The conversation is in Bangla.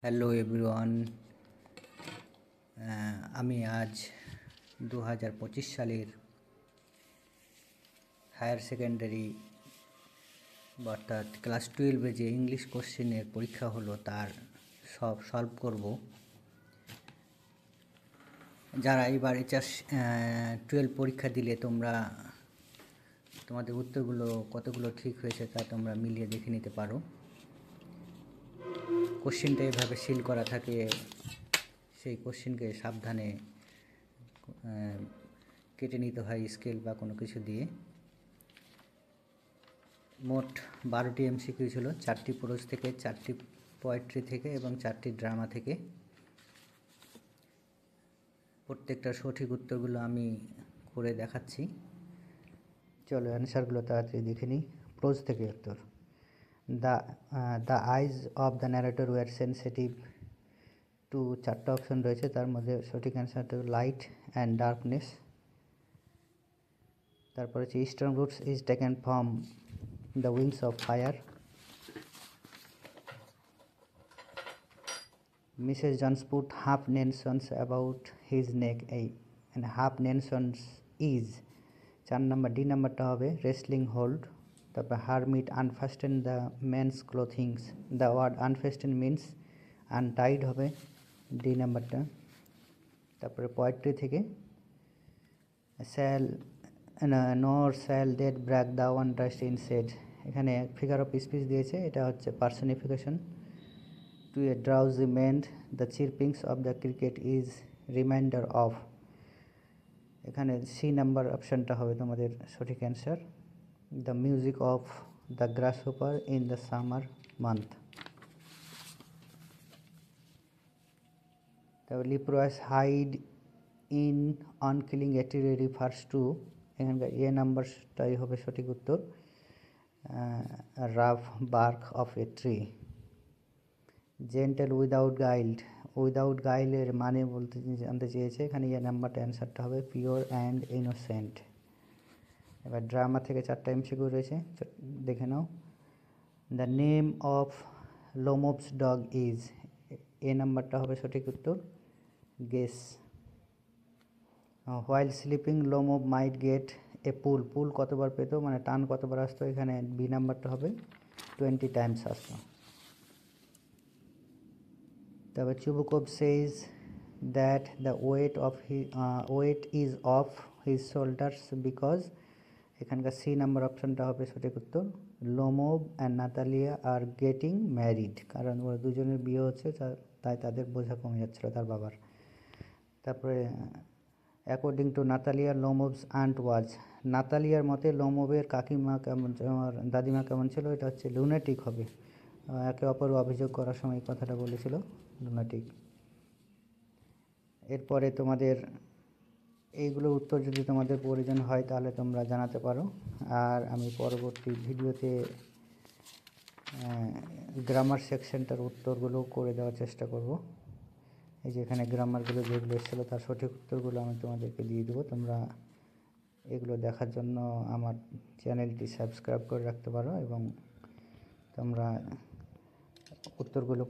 হ্যালো এভরিওয়ান, আমি আজ 2025 সালের হায়ার সেকেন্ডারি অর্থাৎ ক্লাস 12-এ যে ইংলিশ কোশ্চেনের পরীক্ষা হলো তার সব সলভ করব। যারা এবার এইচএস 12 পরীক্ষা দিলে তোমাদের উত্তরগুলো কতগুলো ঠিক হয়েছে তা তোমরা মিলিয়ে দেখে নিতে পারো। কোশ্চেনটা এভাবে সিল করা থাকে, সেই কোশ্চেনকে সাবধানে কেটে নিতে হয় স্কেল বা কোনো কিছু দিয়ে। মোট 12টি এমসিকিউ ছিল, 4টি প্রোজ থেকে, 4টি পোয়েট্রি থেকে এবং 4টি ড্রামা থেকে। প্রত্যেকটা সঠিক উত্তরগুলো আমি করে দেখাচ্ছি। চলো অ্যান্সারগুলো তাড়াতাড়ি দেখে নিই। প্রোজ থেকে উত্তর: the eyes of the narrator were sensitive to, 4টা অপশন রয়েছে, তার মধ্যে সঠিক অ্যান্সারটা লাইট অ্যান্ড ডার্কনেস। তারপর হচ্ছে eastern roots is taken from the wings of fire. Mrs Jones put half nelsons about his neck, এই হাফ নেনসন্স ইজ 4 নম্বর। ডি নাম্বারটা হবে রেসলিং হোল্ড। তারপর hermit unfasten the men's clothings, the word unfasten means untied হবে ডি নাম্বারটা। তারপরে পোয়েট্রি থেকে nor shall death brag the one trust in shade, এখানে ফিগার অফ স্পিচ দিয়েছে, এটা হচ্ছে personification. To a drowsy mend the chirpings of the cricket is reminder of, এখানে সি নাম্বার অপশানটা হবে তোমাদের সঠিক answer, the music of the grasshopper in the summer month. তারপর লিপ্রোয়াস hide in on killing a tree refers to, এখানকার এ নাম্বারটাই হবে সঠিক উত্তর, rough bark of a tree. Gentle without guile, without গাইলের মানে বলতে জানতে চেয়েছে, এখানে এ নাম্বারটা অ্যান্সারটা হবে পিওর অ্যান্ড ইনোসেন্ট। এবার ড্রামা থেকে 4টা এমসিকিউ রয়েছে, দেখে নাও। The name of Lomov's dog is, A নাম্বারটা হবে সঠিক উত্তর, guess. While sleeping Lomov might get a pull, pull কতবার পেত মানে টান কতবার আসতো, এখানে বি নাম্বারটা হবে 20 টাইমস আসতো। তারপর Chubukov says that the weight is of his shoulders because, এখানকার সি নাম্বার অপশানটা হবে সঠিক উত্তর, Lomov and Natalia are getting married, কারণ ওরা দুজনের বিয়ে হচ্ছে তাই তাদের বোঝা কমে যাচ্ছিলো তার বাবার। তারপরে according to Natalia Lomov's aunt was, নাতালিয়ার মতে লোমোভের কাকিমা কেমন, দাদিমা কেমন ছিল, এটা হচ্ছে লুনাটিক হবে, একে অপর অভিযোগ করার সময় কথাটা বলেছিল লুনাটিক। এরপরে তোমাদের এইগুলো উত্তর যদি তোমাদের প্রয়োজন হয় তাহলে তোমরা জানাতে পারো, আর আমি পরবর্তী ভিডিওতে গ্রামার সেকশনটার উত্তরগুলো করে দেওয়ার চেষ্টা করব। এই যে এখানে গ্রামারগুলো যেগুলো এসেছিলো তার সঠিক উত্তরগুলো আমি তোমাদেরকে দিয়ে দেবো, তোমরা এগুলো দেখার জন্য আমার চ্যানেলটি সাবস্ক্রাইব করে রাখতে পারো এবং তোমরা উত্তরগুলো